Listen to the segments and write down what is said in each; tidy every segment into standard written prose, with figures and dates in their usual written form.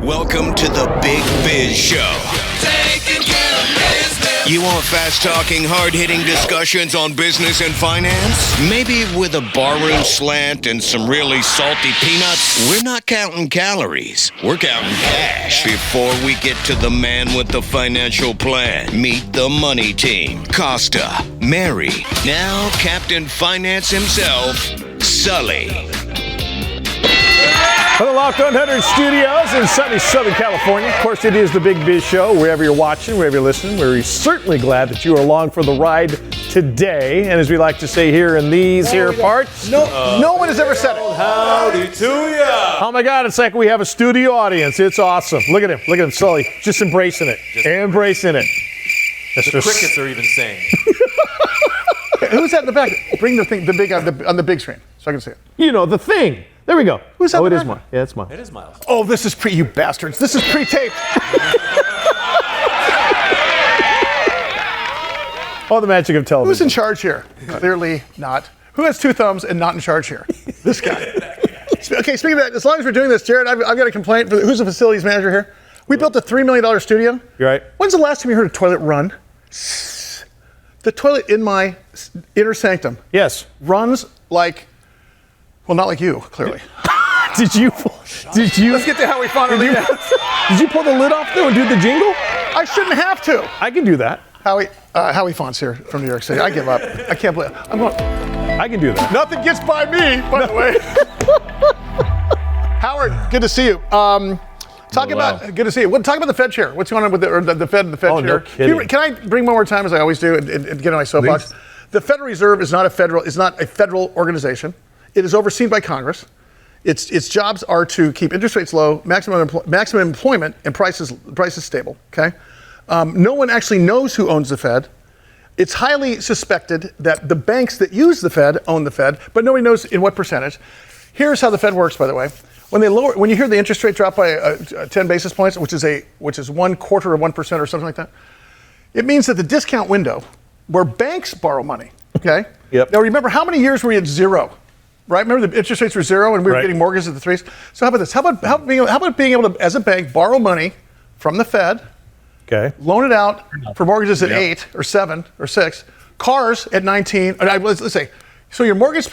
Welcome to the Big Biz Show. Taking care of business. You want fast-talking, hard-hitting discussions on business and finance? Maybe with a barroom slant and some really salty peanuts? We're not counting calories. We're counting cash. Before we get to the man with the financial plan, meet the money team. Costa, Mary, now Captain Finance himself, Sully. From the Loft 100 studios in sunny Southern California. Of course, it is the Big Biz Show. Wherever you're watching, wherever you're listening, we're certainly glad that you are along for the ride today. And as we like to say here in these here parts, no one has ever said it. Howdy to ya. Oh my God, it's like we have a studio audience. It's awesome. Look at him, Sully, just embracing it. Embracing it. The crickets are even saying. Who's that in the back? Bring the thing, the big on the big screen, so I can see it. You know, the thing. There we go. Who's that? Oh, it is mine. Yeah, it's mine. It is Miles. Oh, this is you bastards. This is pre-taped. Oh, the magic of television. Who's in charge here? Clearly not. Who has two thumbs and not in charge here? This guy. Okay, speaking of that, as long as we're doing this, Jared, I've got a complaint. Who's the facilities manager here? We built a $3 million studio. You're right. When's the last time you heard a toilet run? The toilet in my inner sanctum. Yes. Runs like, well, not like you, clearly. Did you? Let's get to Howie Font. Did you pull the lid off though and do the jingle? I shouldn't have to. I can do that. Howie Font's here from New York City. I give up. I can't believe it. I can do that. Nothing gets by me, by the way. Howard, good to see you. Good to see you. Talk about the Fed chair. What's going on with the Fed and the Fed chair? No kidding. Can I bring one more time, as I always do, and get on my soapbox? Please. The Federal Reserve is not a federal organization. It is overseen by Congress. Its jobs are to keep interest rates low, maximum employment, and prices stable. Okay. No one actually knows who owns the Fed. It's highly suspected that the banks that use the Fed own the Fed, but nobody knows in what percentage. Here's how the Fed works, by the way. When you hear the interest rate drop by 10 basis points, which is 1/4 of 1% or something like that, it means that the discount window where banks borrow money. Okay. Yep. Now remember, how many years were we at zero? Right? Remember the interest rates were zero and we were getting mortgages at the threes? So how about this? How about being able to, as a bank, borrow money from the Fed, Okay. loan it out for mortgages at 8 or 7 or 6, cars at 19. Let's say, so your mortgage...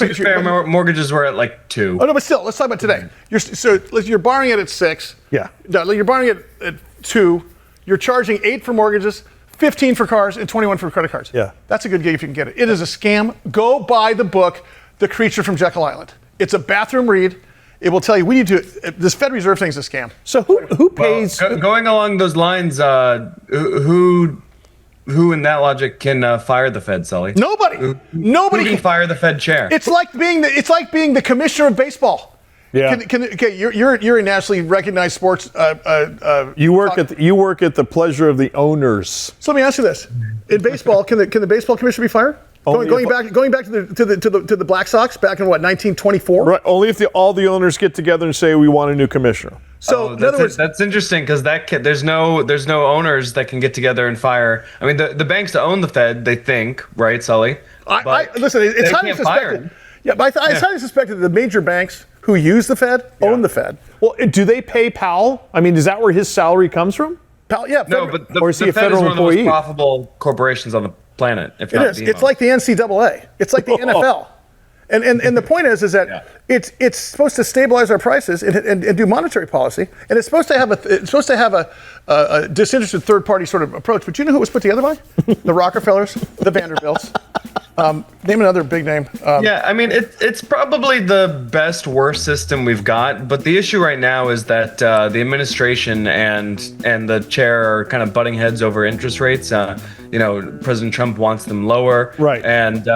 Mortgages were at like 2. Oh, no, but still, let's talk about today. You're borrowing it at 6. Yeah. No, you're borrowing it at 2. You're charging 8 for mortgages, 15 for cars, and 21 for credit cards. Yeah. That's a good gig if you can get it. It is a scam. Go buy the book, The Creature from Jekyll Island. It's a bathroom read. It will tell you, this Fed Reserve thing's a scam. So who pays? Well, going along those lines, who in that logic can fire the Fed, Sully? Nobody. Nobody can fire the Fed chair. It's like being the commissioner of baseball. Yeah. You're a nationally recognized sports. You work at the pleasure of the owners. So let me ask you this: in baseball, can the baseball commissioner be fired? Going back to the Black Sox back in what, 1924? Right. Only if all the owners get together and say we want a new commissioner. So in other words, that's interesting because there's no owners that can get together and fire. I mean, the banks that own the Fed, they think, right, Sully? Listen, it's highly suspected. Yeah, but it's highly suspected that the major banks who use the Fed own the Fed. Well, do they pay Powell? I mean, is that where his salary comes from? Powell, yeah. No, but or is he a Fed federal is one employee? of the most profitable corporations on the planet. If it not is. the It's most. like the NCAA. It's like the NFL. And the point is that it's supposed to stabilize our prices and do monetary policy, and it's supposed to have a disinterested third party sort of approach. But you know who it was put together by? The Rockefellers, the Vanderbilts. Name another big name. Yeah, I mean it's probably the best worst system we've got. But the issue right now is that the administration and the chair are kind of butting heads over interest rates. President Trump wants them lower, right? And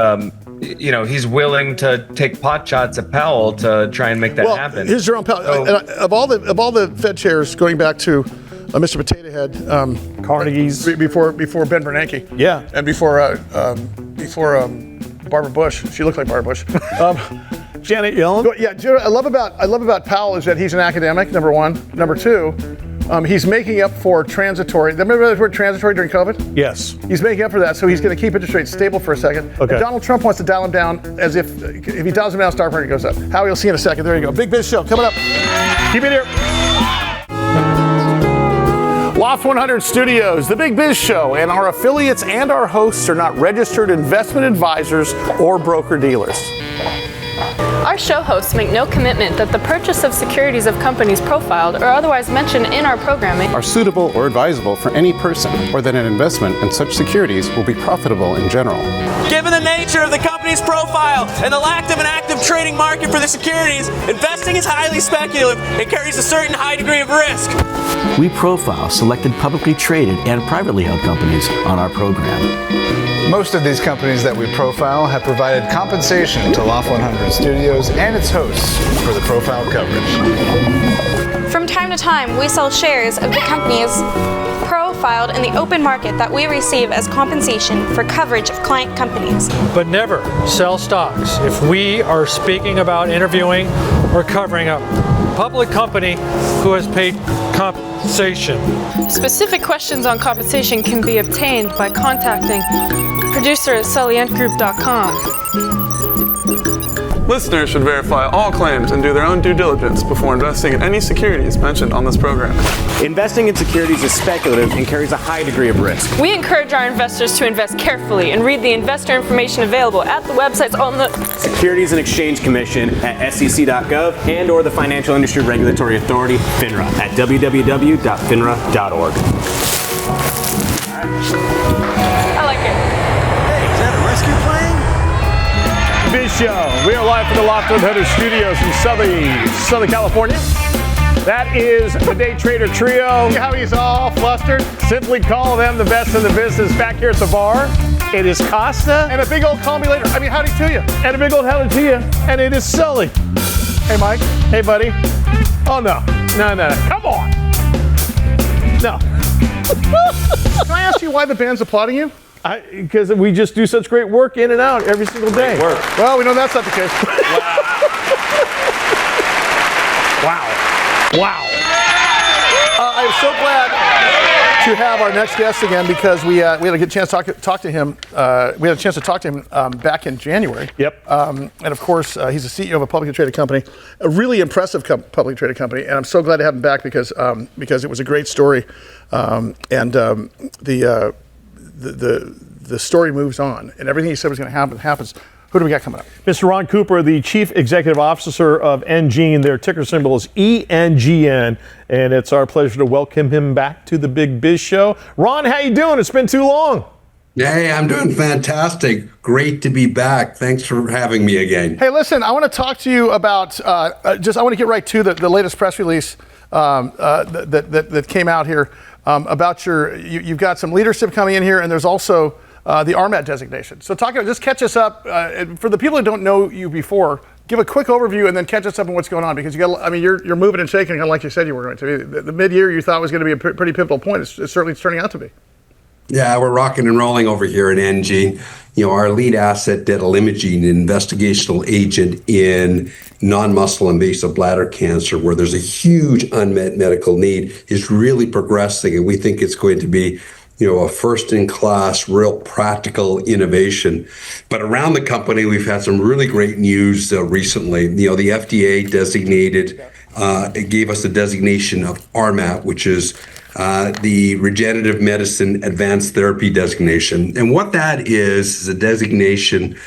he's willing to take pot shots at Powell to try and make that happen. Here's Jerome Powell. Of all the Fed chairs, going back to Mr. Potato Head, Carnegie's before Ben Bernanke, yeah, and before Barbara Bush. She looked like Barbara Bush. Janet Yellen. Yeah, I love about Powell is that he's an academic. Number one. Number two, he's making up for transitory. Remember the word transitory during COVID? Yes. He's making up for that, so he's going to keep interest rates stable for a second. Okay. And Donald Trump wants to dial him down as if he dials him down, stock market goes up. Howie, you'll see in a second. There you go. Big Biz Show coming up. Keep it here. Loft 100 Studios, the Big Biz Show, and our affiliates and our hosts are not registered investment advisors or broker-dealers. Our show hosts make no commitment that the purchase of securities of companies profiled or otherwise mentioned in our programming are suitable or advisable for any person, or that an investment in such securities will be profitable in general. Given the nature of the company's profile and the lack of an active trading market for the securities, investing is highly speculative and carries a certain high degree of risk. We profile selected publicly traded and privately held companies on our program. Most of these companies that we profile have provided compensation to Loft 100 Studios and its hosts for the profile coverage. From time to time, we sell shares of the companies profiled in the open market that we receive as compensation for coverage of client companies. But never sell stocks if we are speaking about interviewing or covering a public company who has paid compensation. Specific questions on compensation can be obtained by contacting producer at sullyandgroup.com. Listeners should verify all claims and do their own due diligence before investing in any securities mentioned on this program. Investing in securities is speculative and carries a high degree of risk. We encourage our investors to invest carefully and read the investor information available at the websites on the Securities and Exchange Commission at sec.gov and or the Financial Industry Regulatory Authority, FINRA, at www.finra.org. I like it. Hey, is that a rescue plane? Biz Show. We are live from the Loft 100 Studios in Southern California. That is the Day Trader Trio. How he's all flustered. Simply call them the best in the business. Back here at the bar, it is Costa. And a big old call me later. I mean, howdy to you. And a big old howdy to you. And it is Sully. Hey, Mike. Hey, buddy. Oh, no. No. Come on. No. Can I ask you why the band's applauding you? Because we just do such great work in and out every single day. Great work. Well, we know that's not the case. Wow. I'm so glad to have our next guest again because we had a good chance to talk to him. We had a chance to talk to him back in January. Yep. And of course, he's the CEO of a publicly traded company, a really impressive publicly traded company. And I'm so glad to have him back because it was a great story, and the story moves on, and everything he said was going to happen happens. Who do we got coming up? Mr. Ron Cooper, the Chief Executive Officer of enGene. Their ticker symbol is ENGN, and it's our pleasure to welcome him back to the Big Biz Show. Ron, how you doing? It's been too long. Hey, I'm doing fantastic. Great to be back. Thanks for having me again. Hey, listen, I want to talk to you about I want to get right to the latest press release that came out here about you've got some leadership coming in here, and there's also the ARMAT designation. So just catch us up. For the people that don't know you before, give a quick overview and then catch us up on what's going on, because you're moving and shaking kind of like you said you were going to be. The mid-year you thought was going to be a pretty pivotal point. It's certainly turning out to be. Yeah, we're rocking and rolling over here at enGene. Our lead asset, detalimogene, an investigational agent in non-muscle invasive bladder cancer, where there's a huge unmet medical need, is really progressing, and we think it's going to be a first-in-class, real practical innovation. But around the company, we've had some really great news recently. The FDA gave us the designation of ARMAT, which is the Regenerative Medicine Advanced Therapy designation. And what that is a designation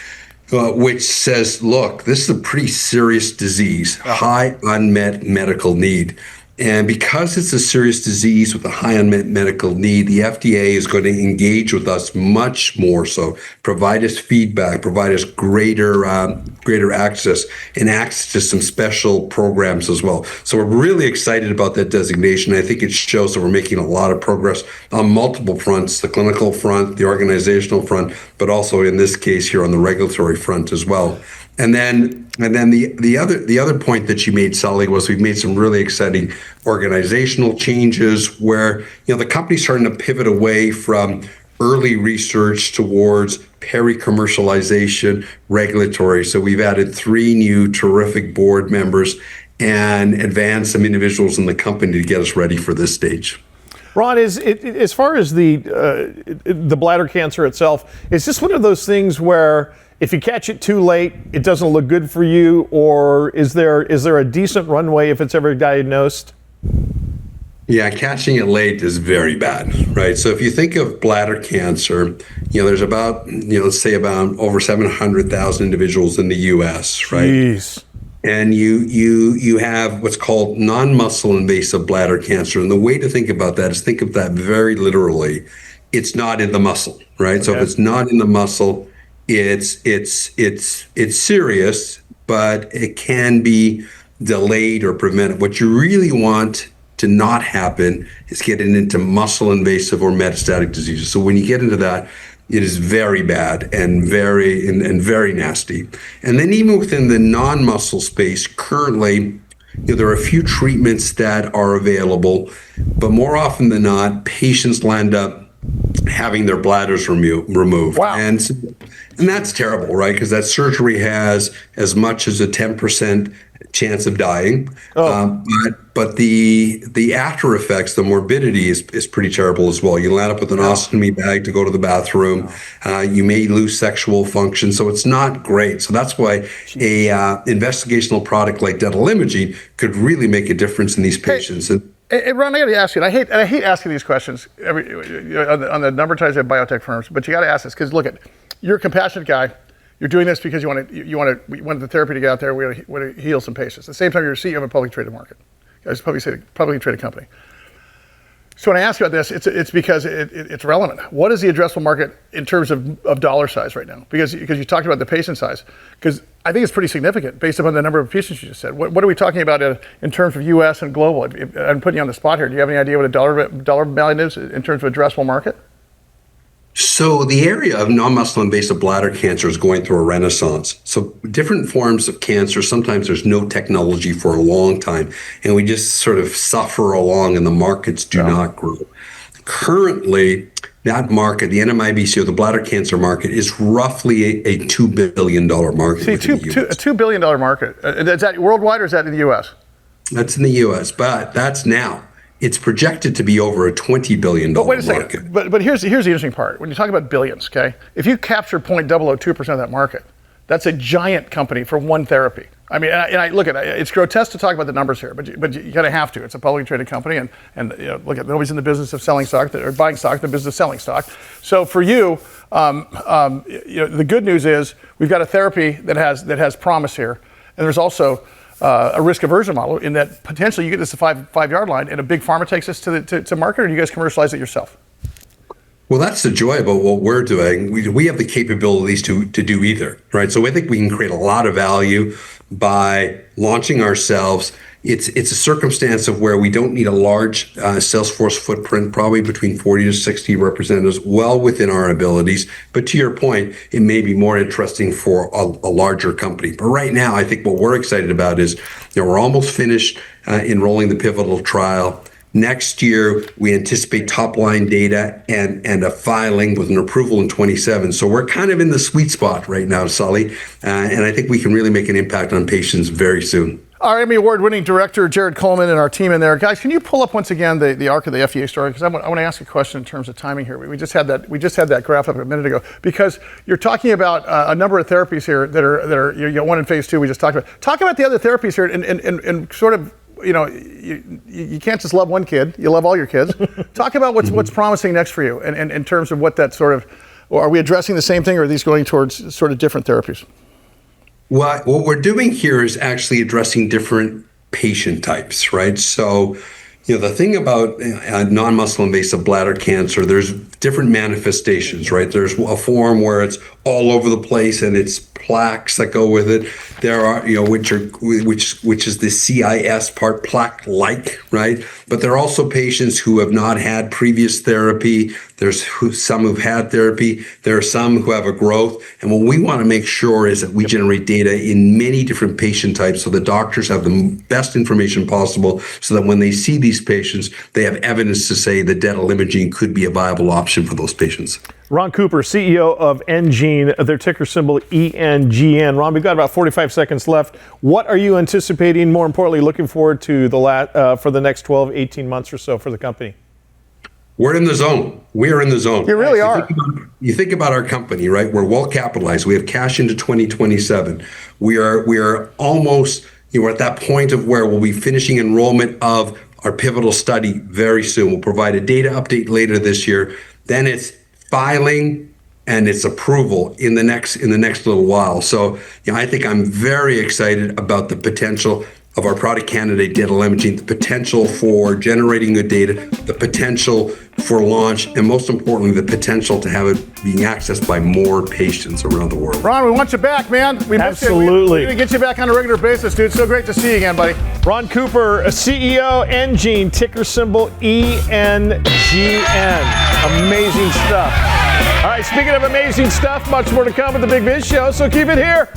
which says, look, this is a pretty serious disease, high unmet medical need. And because it's a serious disease with a high unmet medical need, the FDA is going to engage with us much more so, provide us feedback, provide us greater access, and access to some special programs as well. So we're really excited about that designation. I think it shows that we're making a lot of progress on multiple fronts, the clinical front, the organizational front, but also in this case here on the regulatory front as well. And then the other point that you made, Sully, was we've made some really exciting organizational changes where the company's starting to pivot away from early research towards peri-commercialization regulatory. So we've added 3 new terrific board members and advanced some individuals in the company to get us ready for this stage. Ron, as far as the bladder cancer itself, is this one of those things where if you catch it too late, it doesn't look good for you, or is there a decent runway if it's ever diagnosed? Yeah, catching it late is very bad, right? So if you think of bladder cancer, there's about, let's say about over 700,000 individuals in the U.S., right? Jeez. And you have what's called non-muscle invasive bladder cancer. And the way to think about that is think of that very literally. It's not in the muscle, right? Okay. So if it's not in the muscle, it's serious, but it can be delayed or prevented. What you really want to not happen is getting into muscle invasive or metastatic diseases. So when you get into that, it is very bad and very nasty. And then even within the non-muscle space, currently, there are a few treatments that are available, but more often than not, patients land up having their bladders removed. Wow. And that's terrible, right? Because that surgery has as much as a 10% chance of dying. But the after effects, the morbidity is pretty terrible as well. You land up with an ostomy bag to go to the bathroom. You may lose sexual function. So it's not great. So that's why a investigational product like dental imaging could really make a difference in these patients. Hey, Ron, I got to ask you, and I hate asking these questions on the number ties of biotech firms, but you got to ask this because look, you're a compassionate guy. You're doing this because you want the therapy to get out there. We want to heal some patients. At the same time, you're a CEO of a publicly traded market. It's a publicly traded company. So when I ask you about this, it's because it's relevant. What is the addressable market in terms of dollar size right now? Because you talked about the patient size. Because I think it's pretty significant based upon the number of patients you just said. What are we talking about in terms of U.S. and global? I'm putting you on the spot here. Do you have any idea what a dollar value is in terms of addressable market? So the area of non-muscle invasive bladder cancer is going through a renaissance. So different forms of cancer, sometimes there's no technology for a long time, and we just sort of suffer along and the markets do not grow. Currently, that market, the NMIBC or the bladder cancer market, is roughly a $2 billion market. See, a $2 billion market. Is that worldwide or is that in the U.S.? That's in the U.S., but that's now. It's projected to be over a $20 billion market. But wait a second. But here's the interesting part. When you talk about billions, okay? If you capture 0.002% of that market, that's a giant company for one therapy. I mean, and I look at it, it's grotesque to talk about the numbers here, but you kind of have to. It's a publicly traded company, and look at nobody's in the business of selling stock or buying stock, the business of selling stock. So for you, the good news is we've got a therapy that has promise here, and there's also a risk aversion model in that potentially you get this to five-yard line and a big pharma takes this to market, or do you guys commercialize it yourself? Well, that's the joy about what we're doing. We have the capabilities to do either, right? So I think we can create a lot of value by launching ourselves. It's a circumstance of where we don't need a large sales force footprint, probably between 40 to 60 representatives, well within our abilities. But to your point, it may be more interesting for a larger company. But right now, I think what we're excited about is we're almost finished enrolling the pivotal trial. Next year, we anticipate top-line data and a filing with an approval in 27. So we're kind of in the sweet spot right now, Sully. And I think we can really make an impact on patients very soon. Our Emmy Award-winning director, Jared Coleman, and our team in there. Guys, can you pull up once again the arc of the FDA story? Because I want to ask a question in terms of timing here. We just had that graph up a minute ago. Because you're talking about a number of therapies here that are you got one in phase 2 we just talked about. Talk about the other therapies here and sort of, you can't just love one kid. You love all your kids. Talk about what's promising next for you and in terms of what that sort of, or are we addressing the same thing or are these going towards sort of different therapies? What we're doing here is actually addressing different patient types, right? So, the thing about non-muscle invasive bladder cancer, there's different manifestations, right? There's a form where it's all over the place and it's plaques that go with it. There are, which is the CIS part, plaque-like, right? But there are also patients who have not had previous therapy. There's some who've had therapy. There are some who have a growth. And what we want to make sure is that we generate data in many different patient types so the doctors have the best information possible so that when they see these patients, they have evidence to say that dental imaging could be a viable option for those patients. Ron Cooper, CEO of enGene, their ticker symbol ENGN. Ron, we've got about 45 seconds left. What are you anticipating, more importantly, looking forward to for the next 12, 18 months or so for the company? We're in the zone. We are in the zone. You really are. You think about our company, right? We're well capitalized. We have cash into 2027. We are almost, we're at that point of where we'll be finishing enrollment of our pivotal study very soon. We'll provide a data update later this year. Then it's filing and its approval in the next little while. So, I think I'm very excited about the potential of our product candidate detalimogene, the potential for generating good data, the potential for launch, and most importantly, the potential to have it being accessed by more patients around the world. Ron, we want you back, man. We Absolutely. We're going to get you back on a regular basis, dude. So great to see you again, buddy. Ron Cooper, CEO, enGene, ticker symbol ENGN. Amazing stuff. All right, speaking of amazing stuff, much more to come with the Big Biz Show, so keep it here.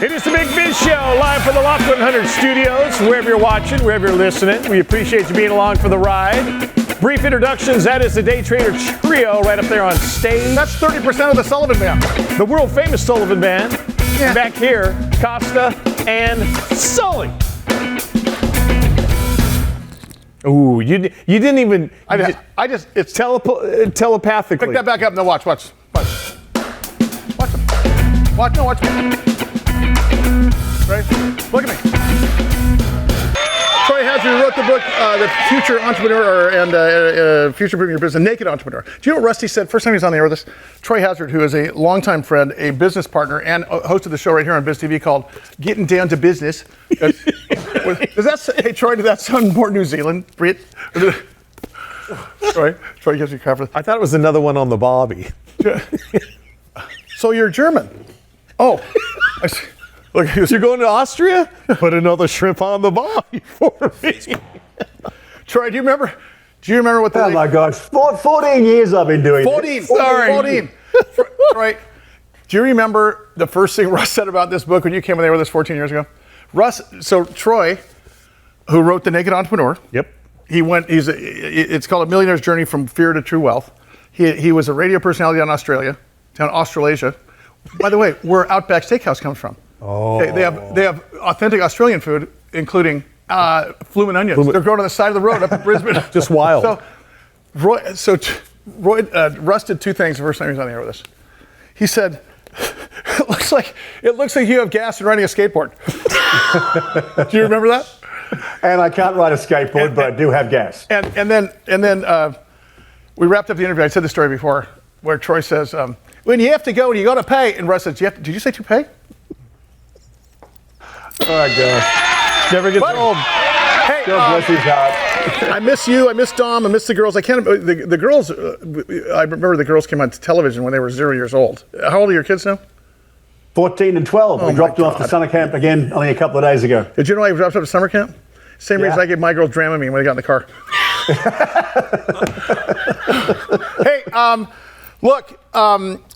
It is the Big Biz Show, live from the Loft 100 studios, wherever you're watching, wherever you're listening. We appreciate you being along for the ride. Brief introductions, that is the Day Trader Trio right up there on stage. That's 30% of the Sullivan Band. The world famous Sullivan Band. Yeah. Back here, Costa and Sully. Ooh, you didn't even. It's telepathically. Pick that back up. No, watch. Watch me. Right? Look at me. Troy Hazard wrote the book, The Future Entrepreneur and Future Proofing Your Business, Naked Entrepreneur. Do you know what Rusty said? First time he was on the air with us, Troy Hazard, who is a longtime friend, a business partner, and hosted the show right here on BizTV called Getting Down to Business. Hey, Troy, did that sound more New Zealand? Brit? Troy gives you crap. I thought it was another one on the Bobby. So you're German? Oh. Look, you're going to Austria? Put another shrimp on the Bobby for me. Troy, do you remember what the... Oh my gosh, 14 years I've been doing 14, this. 14. Troy, do you remember the first thing Russ said about this book when you came in there with us 14 years ago? Troy, who wrote The Naked Entrepreneur. Yep. It's called A Millionaire's Journey from Fear to True Wealth. He was a radio personality down Australasia. By the way, where Outback Steakhouse comes from. Oh. They have authentic Australian food, including flume and onions. They're grown on the side of the road up in Brisbane. Just wild. Russ did two things the first time he was on the air with us. He said, "It looks like you have gas and riding a skateboard." Do you remember that? And I can't ride a skateboard, but I do have gas. And then we wrapped up the interview. I said this story before, where Troy says, "When you have to go and you got to pay," and Russ says, "Did you say to pay?" Oh my gosh. Never gets old. Hey, God bless his heart. I miss you. I miss Dom. I miss the girls. I can't. The girls. I remember the girls came on television when they were 0 years old. How old are your kids now? 14 and 12. We dropped them off to summer camp again only a couple of days ago. Did you know I dropped off to summer camp? Same reason I gave my girls Dramamine when they got in the car. Hey, look,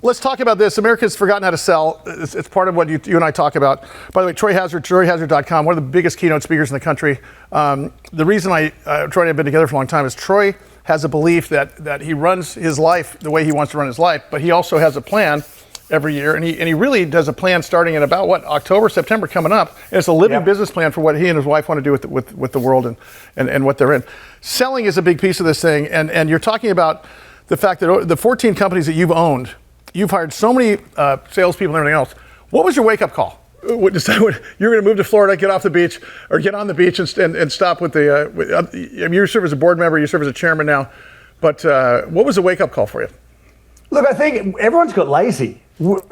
let's talk about this. America's forgotten how to sell. It's part of what you and I talk about. By the way, Troy Hazard, troyhazard.com, one of the biggest keynote speakers in the country. The reason Troy and I have been together for a long time is Troy has a belief that he runs his life the way he wants to run his life, but he also has a plan every year, and he really does a plan starting in about October, September coming up. And it's a living business plan for what he and his wife want to do with the world and what they're in. Selling is a big piece of this thing, and you're talking about the fact that the 14 companies that you've owned, you've hired so many salespeople and everything else. What was your wake-up call? You're going to move to Florida, get off the beach, or get on the beach and stop with you serve as a board member, you serve as a chairman now, but what was the wake-up call for you? Look, I think everyone's got lazy.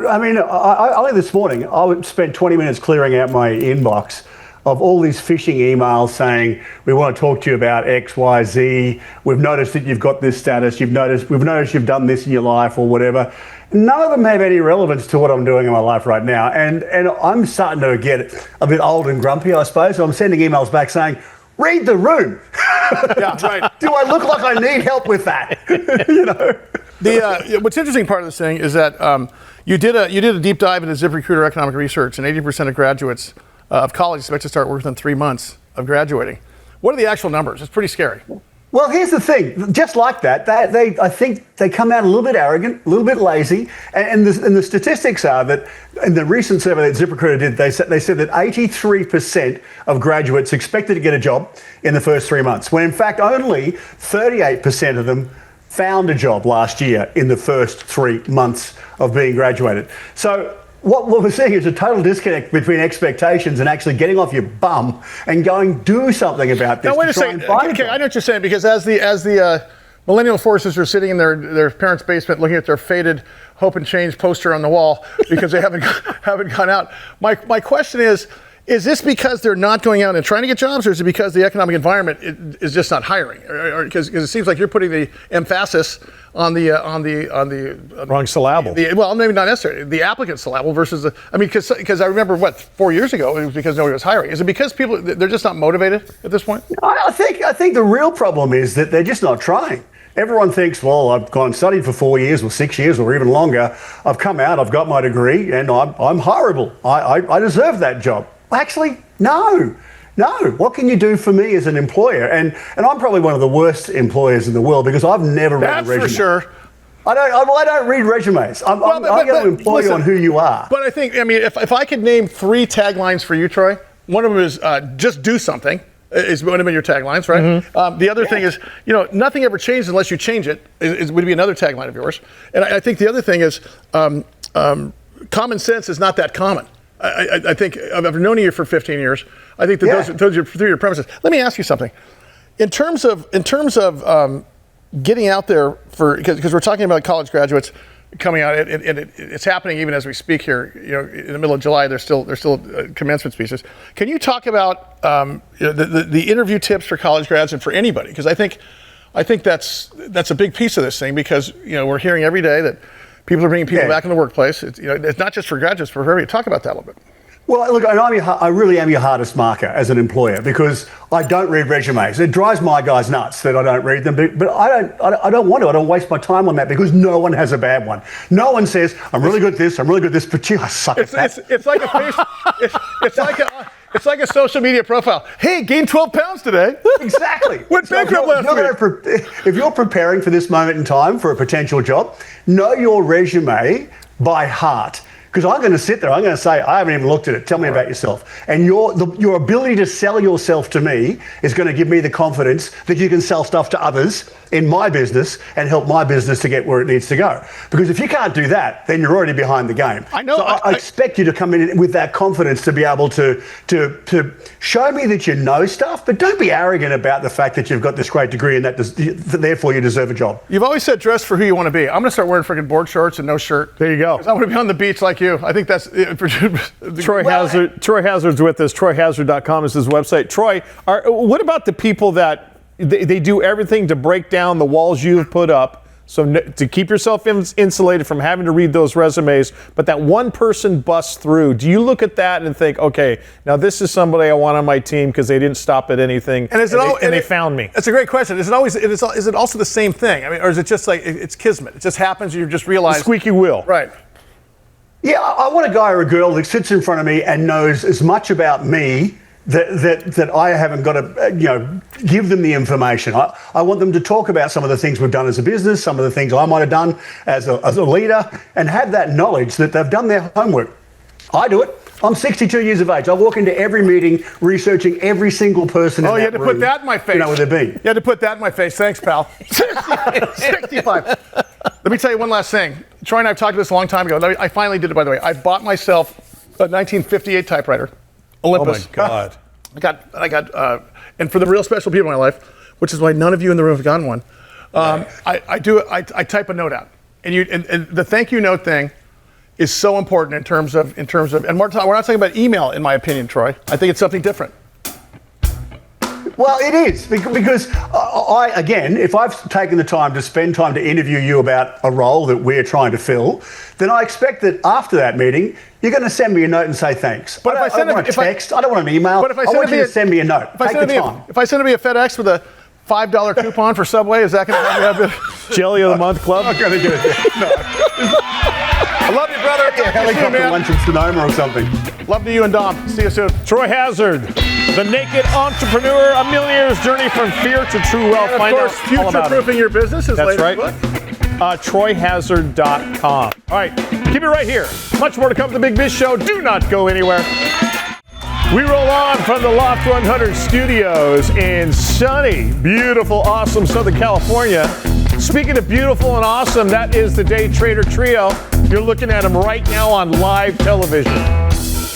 I mean, I this morning, I spent 20 minutes clearing out my inbox of all these phishing emails saying, we want to talk to you about X, Y, Z. We've noticed that you've got this status. We've noticed you've done this in your life or whatever. None of them have any relevance to what I'm doing in my life right now. And I'm starting to get a bit old and grumpy, I suppose. So I'm sending emails back saying, read the room. Yeah, right. Do I look like I need help with that? You know? What's interesting part of this thing is that you did a deep dive into ZipRecruiter economic research, and 80% of graduates of college expect to start work within 3 months of graduating. What are the actual numbers? It's pretty scary. Well, here's the thing. Just like that, I think they come out a little bit arrogant, a little bit lazy, and the statistics are that in the recent survey that ZipRecruiter did, they said that 83% of graduates expected to get a job in the first 3 months, when in fact only 38% of them found a job last year in the first 3 months of being graduated. So what we're seeing is a total disconnect between expectations and actually getting off your bum and going do something about this. Now, wait a second. Okay, I know what you're saying, because as the millennial forces are sitting in their parents' basement looking at their faded Hope and Change poster on the wall because they haven't gone out. My question is this because they're not going out and trying to get jobs, or is it because the economic environment is just not hiring? Because it seems like you're putting the emphasis on the wrong syllable. Well, maybe not necessarily the applicant syllable versus because I remember 4 years ago it was because nobody was hiring. Is it because they're just not motivated at this point? I think the real problem is that they're just not trying. Everyone thinks, well, I've gone and studied for 4 years or 6 years or even longer. I've come out, I've got my degree, and I'm hireable. I deserve that job. Actually, no. What can you do for me as an employer? And I'm probably one of the worst employers in the world because I've never read a resume. That's for sure. I don't read resumes. I'm going to employ you on who you are. But I think, if I could name 3 taglines for you, Troy, one of them is just do something. Is one of your taglines, right? Mm-hmm. The other thing is, nothing ever changes unless you change it. Would be another tagline of yours. And I think the other thing is, common sense is not that common. I think I've known you for 15 years. I think that those are through your premises. Let me ask you something. In terms of getting out there because we're talking about college graduates coming out, and it's happening even as we speak here. In the middle of July, there's still commencement speeches. Can you talk about the interview tips for college grads and for anybody? Because I think that's a big piece of this thing, because we're hearing every day that people are bringing people back in the workplace. It's not just for graduates, for everybody. Talk about that a little bit. Well, look, I really am your hardest marker as an employer because I don't read resumes. It drives my guys nuts that I don't read them, but I don't want to. I don't waste my time on that because no one has a bad one. No one says, I'm really good at this, I'm really good at this, but I suck at that. It's like a face, it's like a social media profile. Hey, gained 12 pounds today. Exactly. Went bankrupt last week. If you're preparing for this moment in time for a potential job, know your resume by heart. Because I'm going to sit there, I'm going to say, I haven't even looked at it. Tell me about yourself. And your ability to sell yourself to me is going to give me the confidence that you can sell stuff to others in my business and help my business to get where it needs to go. Because if you can't do that, then you're already behind the game. I know. So I expect you to come in with that confidence to be able to show me that you know stuff, but don't be arrogant about the fact that you've got this great degree and that therefore you deserve a job. You've always said dress for who you want to be. I'm going to start wearing freaking board shorts and no shirt. There you go. Because I want to be on the beach like you. I think that's Troy Hazard's with us. TroyHazard.com is his website. Troy, what about the people that they do everything to break down the walls you've put up, so to keep yourself insulated from having to read those resumes, but that one person busts through? Do you look at that and think, okay, now this is somebody I want on my team because they didn't stop at anything and they found me? That's a great question. Is it also the same thing? Or is it just like it's kismet? It just happens. You just realize the squeaky wheel, right? Yeah, I want a guy or a girl that sits in front of me and knows as much about me that I haven't got to give them the information. I want them to talk about some of the things we've done as a business, some of the things I might have done as a leader, and have that knowledge that they've done their homework. I do it. I'm 62 years of age. I walk into every meeting researching every single person in that room. Oh, you had to put that in my face. Where they've been. You had to put that in my face. Thanks, pal. 65. Let me tell you one last thing. Troy and I have talked about this a long time ago. I finally did it, by the way. I bought myself a 1958 typewriter, Olympus. Oh my God. I got, and for the real special people in my life, which is why none of you in the room have gotten one, I type a note out. And the thank you note thing is so important in terms of, and we're not talking about email, in my opinion, Troy. I think it's something different. Well, it is, because again, if I've taken the time to spend time to interview you about a role that we're trying to fill, then I expect that after that meeting, you're going to send me a note and say thanks. But I don't want a text, I don't want an email, I want you to send me a note. Take the time. If I send me a FedEx with a $5 coupon for Subway, is that going to have a Jelly of the Month Club? I'm not going to do it. No. I love you, brother. Helicopter lunch in Sonoma or something. Love to you and Dom. See you soon. Troy Hazard, the naked entrepreneur, a millionaire's journey from fear to true wealth. And of course, future-proofing your business is That's latest right. book. TroyHazard.com. All right, keep it right here. Much more to come to the Big Biz Show. Do not go anywhere. We roll on from the Loft 100 studios in sunny, beautiful, awesome Southern California. Speaking of beautiful and awesome, that is the Day Trader Trio. You're looking at them right now on live television.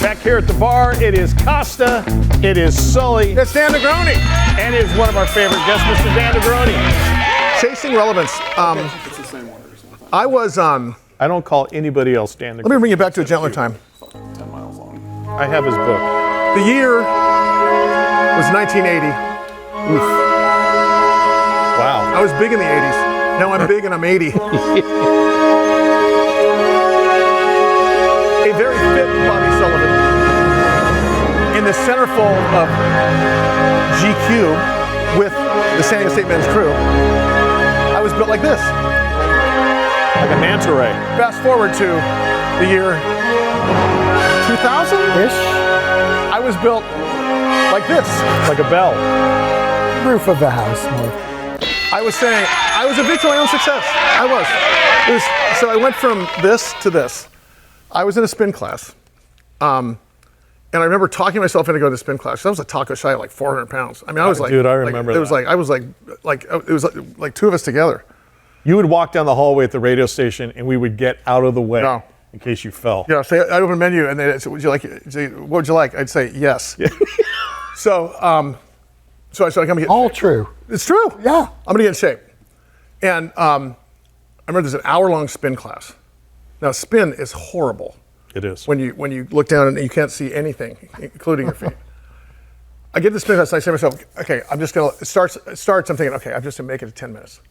Back here at the bar, it is Costa, it is Sully. It's Dan Negroni. And it is one of our favorite guests, Mr. Dan Negroni. Chasing relevance. I was I don't call anybody else Dan Negroni. Let me bring you back to a gentler time. 10 miles long. I have his book. The year was 1980. Oof. Wow. I was big in the 80s. Now I'm big and I'm 80. A very fit Bobby Sullivan in the centerfold of GQ with the San Diego State men's crew. I was built like this. Like a manta ray. Fast forward to the year 2000-ish. I was built like this. Like a bell. Roof of the house, more. I was saying, I was a victim of my own success. I was. So I went from this to this. I was in a spin class. And I remember talking myself into going to spin class. I was a taco shy at like 400 pounds. I mean, I was like, dude, I remember it was that. like, I was like it was like two of us together. You would walk down the hallway at the radio station and we would get out of the way in case you fell. Yeah, so I'd open a menu and they'd say, would you like, what would you like? I'd say, yes. Yeah. So I come get all true. It's true. Yeah. I'm gonna get in shape. And I remember there's an hour-long spin class. Now spin is horrible. It is. When you look down and you can't see anything, including your feet. I get to spin class, I say to myself, okay, I'm just gonna, it starts, I'm thinking, okay, I'm just gonna make it to 10 minutes.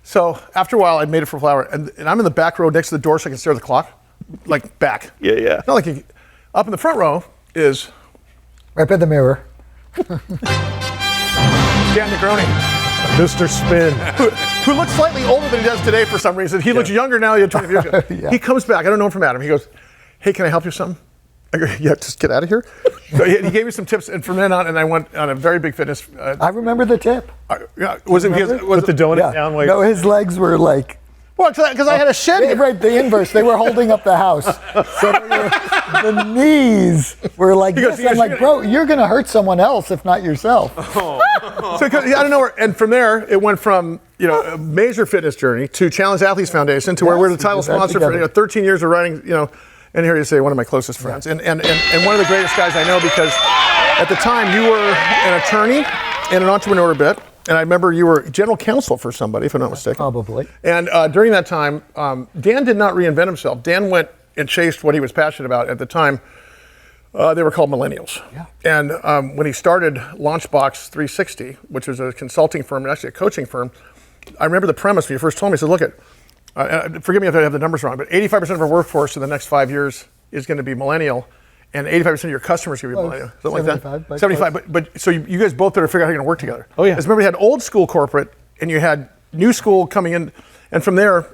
So after a while, I made it for a full hour, and I'm in the back row next to the door so I can stare at the clock, like back. Yeah. Not like up in the front row is right by the mirror. Dan Negroni, Mr. Spin, who looks slightly older than he does today for some reason. He looks younger now than he did 20 years ago. Yeah. He comes back. I don't know him from Adam. He goes, "Hey, can I help you with something?" I go, "Yeah, just get out of here." So he gave me some tips, and from then on, and I went on a very big fitness. I remember the tip. Was it because with the donut down? Like, no, his legs were like. Well, because I had a shed. Right, the inverse. They were holding up the house. So the knees were like this. I'm like, bro, you're going to hurt someone else if not yourself. So I don't know, and from there, it went from a major fitness journey to Challenge Athletes Foundation to where we're the title sponsor for 13 years of writing. And here you say one of my closest friends, and one of the greatest guys I know, because at the time you were an attorney and an entrepreneur a bit. And I remember you were general counsel for somebody, if I'm not mistaken. Probably. And during that time, Dan did not reinvent himself. Dan went and chased what he was passionate about. At the time, they were called millennials. Yeah. And when he started Launchbox 360, which was a consulting firm and actually a coaching firm, I remember the premise when you first told me. He said, look, forgive me if I have the numbers wrong, but 85% of our workforce in the next 5 years is going to be millennial. And 85% of your customers are going to be millennial. Something like that? 75. But so you guys both better figure out how you're going to work together. Oh, yeah. Because remember, you had old school corporate and you had new school coming in. And from there,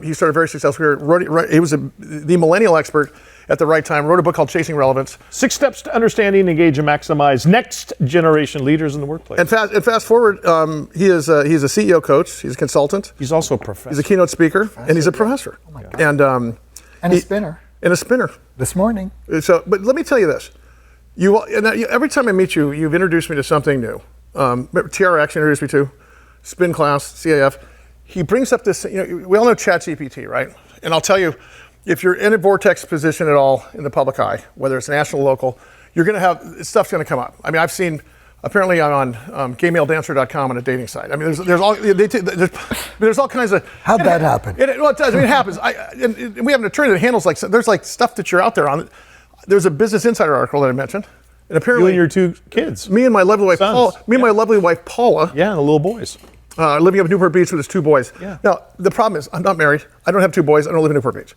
he started very successful. He was the millennial expert at the right time, wrote a book called Chasing Relevance. 6 Steps to Understanding, Engage, and Maximize Next Generation Leaders in the Workplace. And fast forward, he's a CEO coach. He's a consultant. He's also a professor. He's a keynote speaker. And he's a professor. Oh, my God. And a spinner. And a spinner. This morning. So, but let me tell you this. Every time I meet you, you've introduced me to something new. TRX introduced me to, Spin Class, CAF. He brings up this, we all know ChatGPT, right? And I'll tell you, if you're in a vortex position at all in the public eye, whether it's national or local, you're going to have, stuff's going to come up. I mean, I've seen, apparently I'm on gaymaledancer.com on a dating site. I mean, there's all kinds of... How'd that happen? Well, it does. I mean, it happens. And we have an attorney that handles there's like stuff that you're out there on. There's a Business Insider article that I mentioned. And apparently... You and your 2 kids. Me and my lovely wife, Paula. Yeah, and the little boys. Living up in Newport Beach with his 2 boys. Yeah. Now, the problem is, I'm not married. I don't have 2 boys. I don't live in Newport Beach.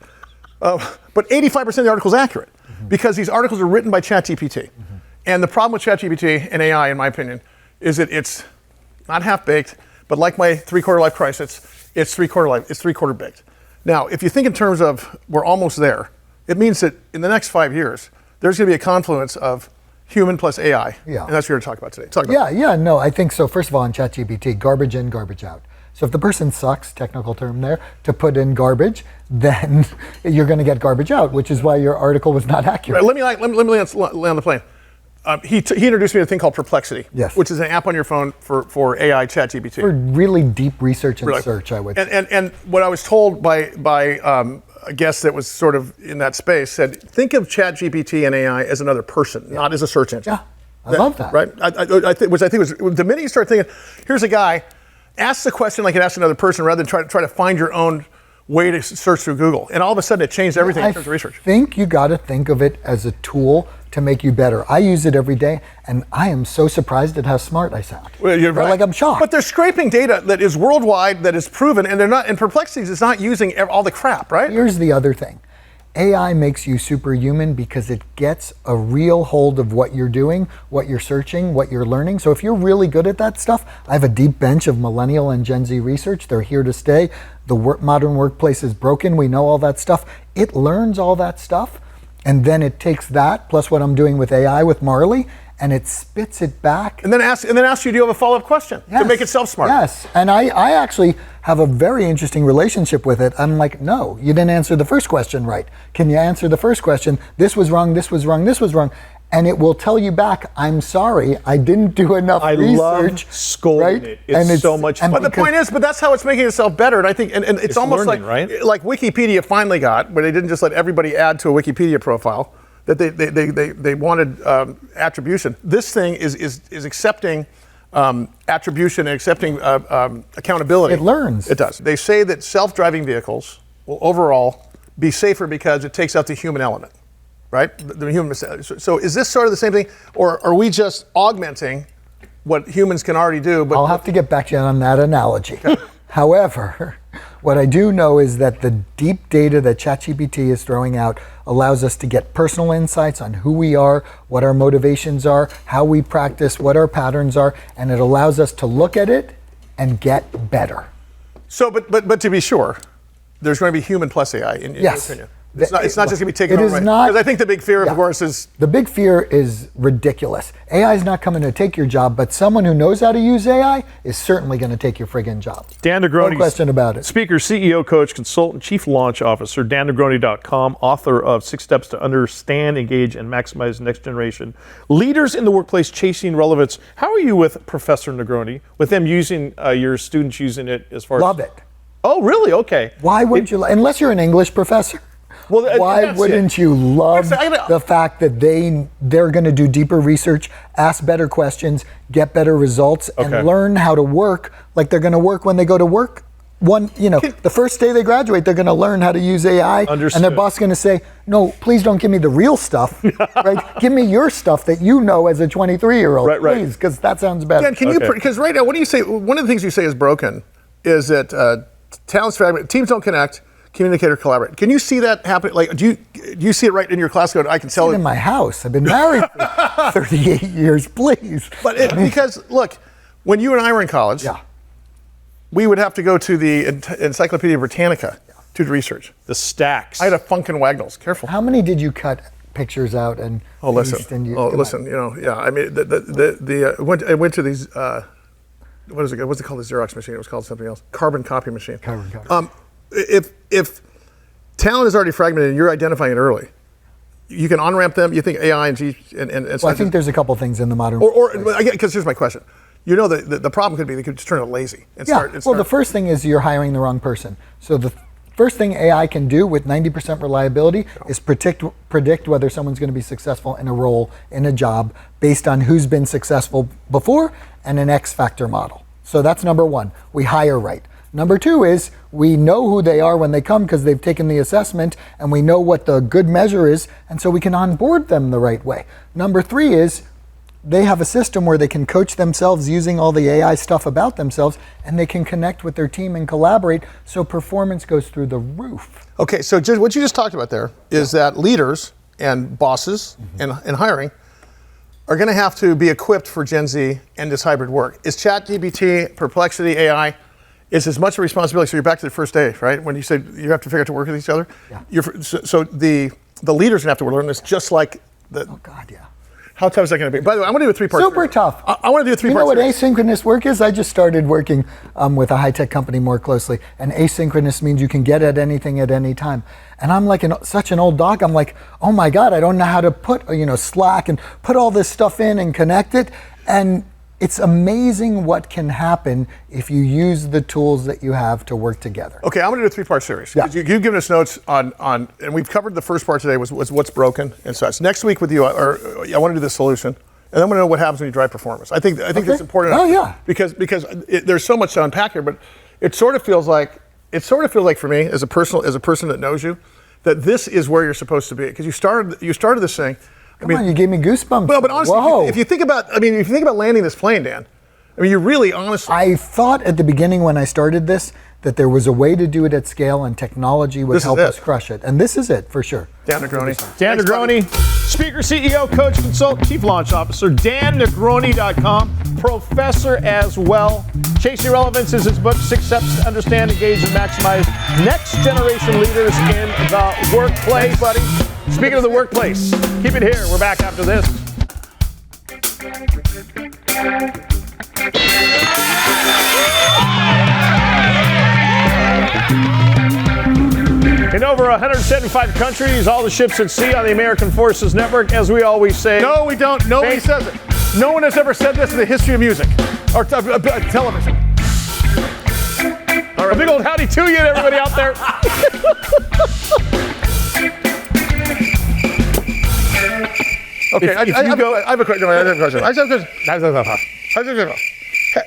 But 85% of the article is accurate because these articles are written by ChatGPT. And the problem with ChatGPT and AI, in my opinion, is that it's not half-baked, but like my 3-quarter life crisis, it's three-quarter baked. Now, if you think in terms of we're almost there, it means that in the next 5 years, there's going to be a confluence of human plus AI. Yeah. And that's what we're going to talk about today. No, I think so. First of all, on ChatGPT, garbage in, garbage out. So if the person sucks, technical term there, to put in garbage, then you're going to get garbage out, which is why your article was not accurate. Right, let me land the plane. He introduced me to a thing called Perplexity, which is an app on your phone for AI ChatGPT. For really deep research and search, I would say. And what I was told by a guest that was sort of in that space said, think of ChatGPT and AI as another person, not as a search engine. Yeah, I love that. Right? Which I think was, the minute you start thinking, here's a guy, ask the question like it asks another person rather than try to find your own way to search through Google. And all of a sudden it changed everything in terms of research. I think you got to think of it as a tool to make you better. I use it every day, and I am so surprised at how smart I sound. Well, you're right. Like, I'm shocked. But they're scraping data that is worldwide, that is proven, and they're not. And Perplexity is not using all the crap, right? Here's the other thing. AI makes you superhuman because it gets a real hold of what you're doing, what you're searching, what you're learning. So if you're really good at that stuff, I have a deep bench of millennial and Gen Z research. They're here to stay. The modern workplace is broken. We know all that stuff. It learns all that stuff. And then it takes that, plus what I'm doing with AI with Marley, and it spits it back. And then asks you, do you have a follow-up question to make itself smart? Yes, and I actually have a very interesting relationship with it. I'm like, no, you didn't answer the first question right. Can you answer the first question? This was wrong, this was wrong, this was wrong. And it will tell you back, I'm sorry, I didn't do enough research. Love scolding it. It's so much fun. But the point is, that's how it's making itself better. And I think, and it's almost learning, like Wikipedia finally got, where they didn't just let everybody add to a Wikipedia profile, that they wanted attribution. This thing is accepting attribution and accepting accountability. It learns. It does. They say that self-driving vehicles will overall be safer because it takes out the human element. Right? The human. So is this sort of the same thing, or are we just augmenting what humans can already do? But I'll have to get back to you on that analogy. Okay. However, what I do know is that the deep data that ChatGPT is throwing out allows us to get personal insights on who we are, what our motivations are, how we practice, what our patterns are, and it allows us to look at it and get better. So, but to be sure, there's going to be human plus AI in your opinion. It's not just going to be taken over. Because I think the big fear, of course, is... The big fear is ridiculous. AI is not coming to take your job, but someone who knows how to use AI is certainly going to take your friggin' job. Dan Negroni. No question about it. Speaker, CEO, coach, consultant, chief launch officer, DanNegroni.com, author of 6 Steps to Understand, Engage, and Maximize Next Generation Leaders in the Workplace Chasing Relevance. How are you with Professor Negroni, with them using, your students using it as far as... Love it. Oh, really? Okay. Why wouldn't you... Unless you're an English professor. Well, why wouldn't you love the fact that they're going to do deeper research, ask better questions, get better results, and learn how to work like they're going to work when they go to work? The first day they graduate, they're going to learn how to use AI, and their boss is going to say, "No, please don't give me the real stuff. Right? Give me your stuff that you know as a 23-year-old, please, because that sounds better." Dan, can you? Because right now, what do you say? One of the things you say is broken is that talent's fragmented, teams don't connect. Communicate or collaborate. Can you see that happen? Like, do you see it right in your class code? I can tell it in my house. I've been married for 38 years, please. But because look, when you and I were in college, we would have to go to the Encyclopedia Britannica to do research. The stacks. I had a Funkin' Wagnalls. Careful. How many did you cut pictures out and? Listen. I mean, I went to these. What is it? What's it called? The Xerox machine. It was called something else. Carbon copy machine. Carbon copy. If talent is already fragmented and you're identifying it early, you can on-ramp them. You think AI and well, I think there's a couple things in the modern because here's my question. You know, the problem could be they could just turn it lazy and start. Well, the first thing is you're hiring the wrong person. So the first thing AI can do with 90% reliability is predict whether someone's going to be successful in a role, in a job, based on who's been successful before and an X factor model. So that's number one. We hire right. Number two is we know who they are when they come because they've taken the assessment and we know what the good measure is, and so we can onboard them the right way. Number three is they have a system where they can coach themselves using all the AI stuff about themselves, and they can connect with their team and collaborate so performance goes through the roof. Okay, so what you just talked about there is that leaders and bosses and hiring are going to have to be equipped for Gen Z and this hybrid work. Is ChatGPT, Perplexity AI, is as much a responsibility. So you're back to the first day, right? When you said you have to figure out to work with each other. Yeah. So the leaders are going to have to learn this, just like the. Oh God, yeah. How tough is that going to be? By the way, I'm going to do a three-part. Super tough. I want to do a three-part. You know what asynchronous work is? I just started working with a high-tech company more closely, and asynchronous means you can get at anything at any time. And I'm like such an old dog. I'm like, oh my God, I don't know how to put Slack and put all this stuff in and connect it. And it's amazing what can happen if you use the tools that you have to work together. Okay, I'm going to do a three-part series. Yeah. You've given us notes on, and we've covered the first part today was what's broken and such. Next week with you, I want to do the solution, and I'm going to know what happens when you drive performance. I think that's important. Oh yeah. Because there's so much to unpack here, but it sort of feels like for me as a person that knows you, that this is where you're supposed to be, because you started this thing. Come on, you gave me goosebumps. Well, but honestly, if you think about landing this plane, Dan, I mean, you really honestly. I thought at the beginning when I started this that there was a way to do it at scale and technology would help us crush it. And this is it, for sure. Dan Negroni. Dan Negroni, speaker, CEO, coach, consultant, chief launch officer, dannegroni.com, professor as well. Chasing Relevance is his book, 6 Steps to Understand, Engage, and Maximize Next Generation Leaders in the Workplace. Buddy. Speaking of the workplace, keep it here. We're back after this. In over 175 countries, all the ships at sea on the American Forces Network, as we always say. No, we don't. Nobody says it. No one has ever said this in the history of music or television. All right. A big old howdy to you, everybody out there. Okay, I have a question.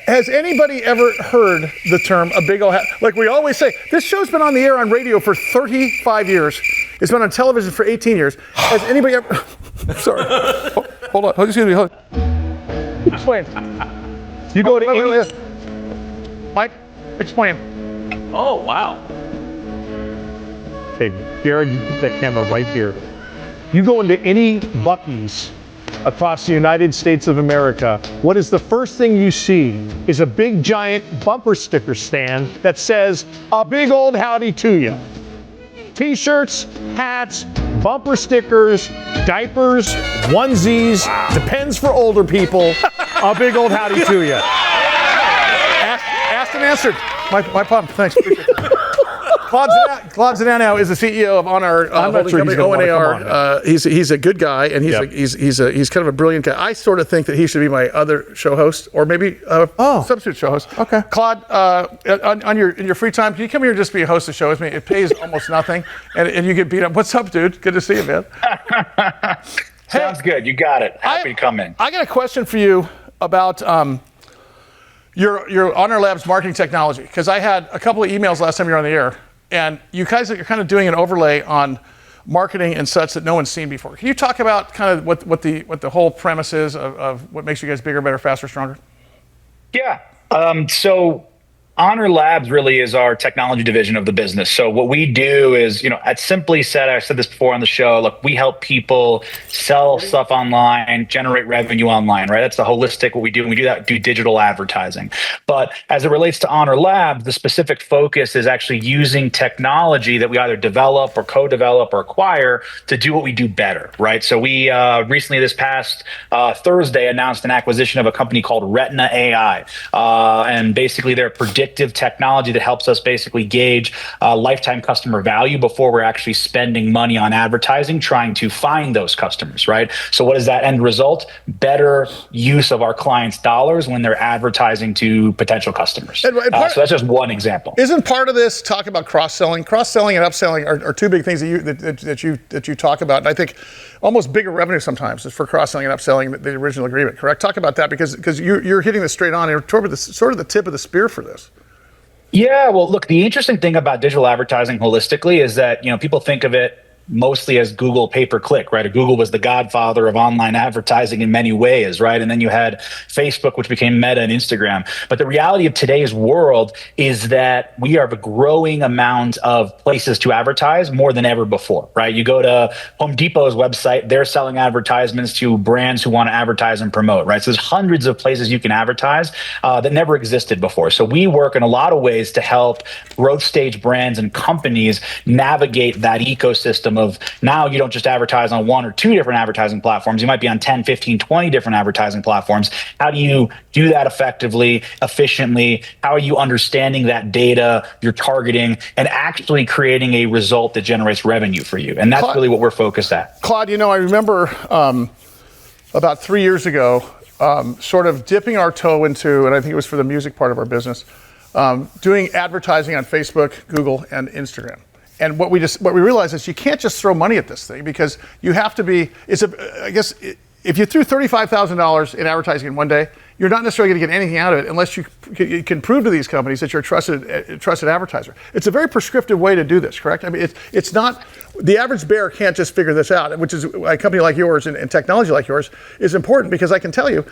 Has anybody ever heard the term a big old hat? Like we always say, this show's been on the air on radio for 35 years. It's been on television for 18 years. Has anybody ever... Sorry. Hold on. Excuse me. Hold on. Explain. You go to Mike, explain. Oh, wow. Hey, Jared, you put that camera right here. You go into any Buc-ee's across the United States of America, what is the first thing you see is a big giant bumper sticker stand that says, a big old howdy to you. T-shirts, hats, bumper stickers, diapers, onesies, depends for older people, a big old howdy to you. Asked and answered. My problem, thanks. Claude Zdanow is the CEO of ONAR Holding Company, ONAR. He's a good guy, and he's kind of a brilliant guy. I sort of think that he should be my other show host, or maybe substitute show host. Okay. Claude, in your free time, can you come here and just be a host of the show with me? It pays almost nothing, and you get beat up. What's up, dude? Good to see you, man. Sounds good. You got it. Happy to come in. I got a question for you about your ONAR Labs marketing technology, because I had a couple of emails last time you were on the air. And you guys are kind of doing an overlay on marketing and such that no one's seen before. Can you talk about kind of what the whole premise is of what makes you guys bigger, better, faster, stronger? Yeah. So ONAR Labs really is our technology division of the business. So what we do is, at simply said, I said this before on the show, look, we help people sell stuff online, generate revenue online, right? That's the holistic what we do. And we do that through digital advertising. But as it relates to ONAR Labs, the specific focus is actually using technology that we either develop or co-develop or acquire to do what we do better, right? So we recently, this past Thursday, announced an acquisition of a company called Retina AI. And basically they're predictive technology that helps us basically gauge lifetime customer value before we're actually spending money on advertising, trying to find those customers, right? So what is that end result? Better use of our clients' dollars when they're advertising to potential customers. So that's just one example. Isn't part of this talk about cross-selling? Cross-selling and upselling are two big things that you talk about. And I think almost bigger revenue sometimes is for cross-selling and upselling the original agreement, correct? Talk about that, because you're hitting this straight on. You're sort of the tip of the spear for this. Yeah, well, look, the interesting thing about digital advertising holistically is that, people think of it mostly as Google pay-per-click, right? Google was the godfather of online advertising in many ways, right? And then you had Facebook, which became Meta and Instagram. But the reality of today's world is that we have a growing amount of places to advertise more than ever before, right? You go to Home Depot's website, they're selling advertisements to brands who want to advertise and promote, right? So there's hundreds of places you can advertise that never existed before. So we work in a lot of ways to help growth stage brands and companies navigate that ecosystem of now you don't just advertise on 1 or 2 different advertising platforms. You might be on 10, 15, 20 different advertising platforms. How do you do that effectively, efficiently? How are you understanding that data, your targeting, and actually creating a result that generates revenue for you? And that's really what we're focused at. Claude, I remember about 3 years ago, sort of dipping our toe into, and I think it was for the music part of our business, doing advertising on Facebook, Google, and Instagram. And what we realized is you can't just throw money at this thing because you have to be. I guess if you threw $35,000 in advertising in one day, you're not necessarily going to get anything out of it unless you can prove to these companies that you're a trusted advertiser. It's a very prescriptive way to do this, correct? I mean, it's not, the average bear can't just figure this out, which is a company like yours and technology like yours is important because I can tell you,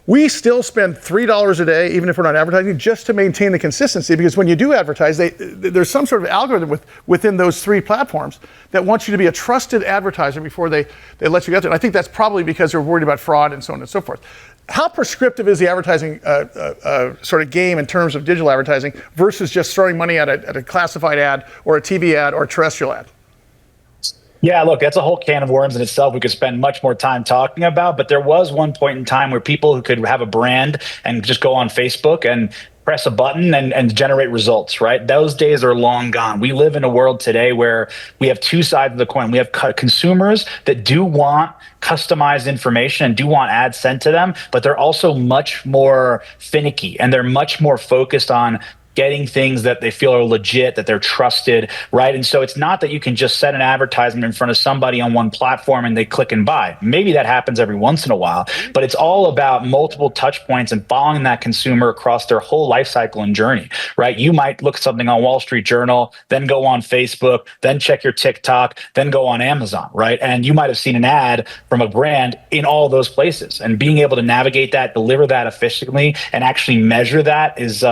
we still spend $3 a day, even if we're not advertising, just to maintain the consistency. Because when you do advertise, there's some sort of algorithm within those 3 platforms that wants you to be a trusted advertiser before they let you get there. And I think that's probably because they're worried about fraud and so on and so forth. How prescriptive is the advertising sort of game in terms of digital advertising versus just throwing money at a classified ad or a TV ad or a terrestrial ad? Yeah, look, that's a whole can of worms in itself we could spend much more time talking about. But there was one point in time where people who could have a brand and just go on Facebook and press a button and generate results, right? Those days are long gone. We live in a world today where we have 2 sides of the coin. We have consumers that do want customized information and do want ads sent to them, but they're also much more finicky and they're much more focused on getting things that they feel are legit, that they're trusted, right? And so it's not that you can just set an advertisement in front of somebody on one platform and they click and buy. Maybe that happens every once in a while, but it's all about multiple touch points and following that consumer across their whole life cycle and journey, right? You might look at something on Wall Street Journal, then go on Facebook, then check your TikTok, then go on Amazon, right? And you might have seen an ad from a brand in all those places. And being able to navigate that, deliver that efficiently, and actually measure that is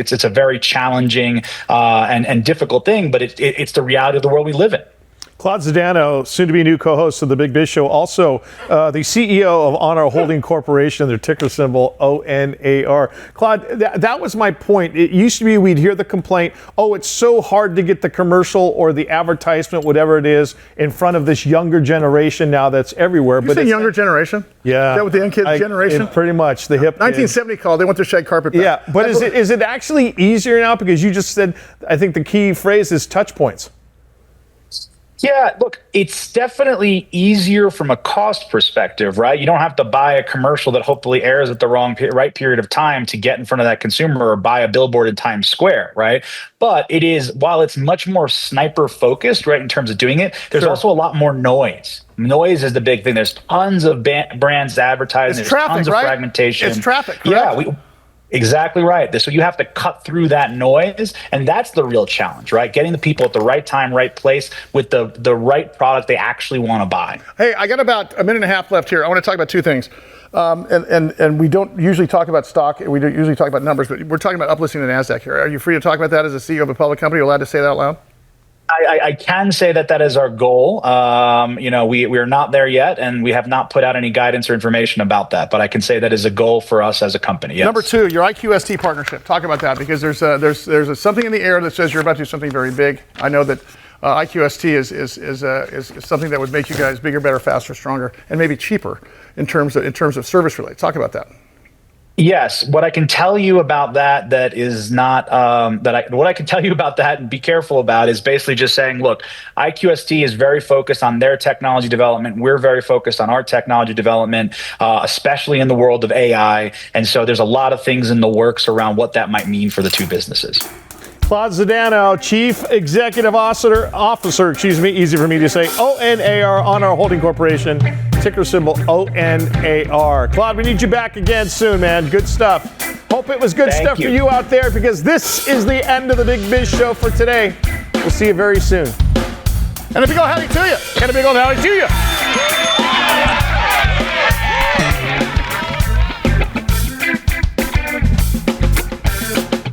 it's a very challenging and difficult thing, but it's the reality of the world we live in. Claude Zdanow, soon to be new co-host of the Big Biz Show, also the CEO of ONAR Holding Corporation, their ticker symbol ONAR. Claude, that was my point. It used to be we'd hear the complaint, it's so hard to get the commercial or the advertisement, whatever it is, in front of this younger generation now that's everywhere. But it's younger generation? Yeah. Is that what the young kids generation? Pretty much, the hip 1970 call, they want their shag carpet back. Yeah, but is it actually easier now? Because you just said, I think the key phrase is touch points. Yeah, look, it's definitely easier from a cost perspective, right? You don't have to buy a commercial that hopefully airs at the right period of time to get in front of that consumer or buy a billboard in Times Square, right? But it is, while it's much more sniper focused, right, in terms of doing it, there's also a lot more noise. Noise is the big thing. There's tons of brands advertising. There's traffic, tons of fragmentation. It's traffic, correct? Yeah, exactly right. So you have to cut through that noise, and that's the real challenge, right? Getting the people at the right time, right place, with the right product they actually want to buy. Hey, I got about a minute and a half left here. I want to talk about 2 things. And we don't usually talk about stock. We don't usually talk about numbers, but we're talking about uplisting the NASDAQ here. Are you free to talk about that as a CEO of a public company? Are you allowed to say that out loud? I can say that is our goal. We are not there yet, and we have not put out any guidance or information about that. But I can say that is a goal for us as a company. Yes. Number 2, your IQST partnership. Talk about that, because there's something in the air that says you're about to do something very big. I know that IQST is something that would make you guys bigger, better, faster, stronger, and maybe cheaper in terms of service related. Talk about that. Yes, what I can tell you about that is not what I can tell you about that and be careful about is basically just saying, look, IQST is very focused on their technology development. We're very focused on our technology development, especially in the world of AI. And so there's a lot of things in the works around what that might mean for the 2 businesses. Claude Zdanow, Chief Executive Officer, easy for me to say, ONAR, ONAR Holding Corporation, ticker symbol ONAR. Claude, we need you back again soon, man. Good stuff. Hope it was good stuff for you out there, because this is the end of the Big Biz Show for today. We'll see you very soon. And a big old howdy to you. And a big old howdy to you.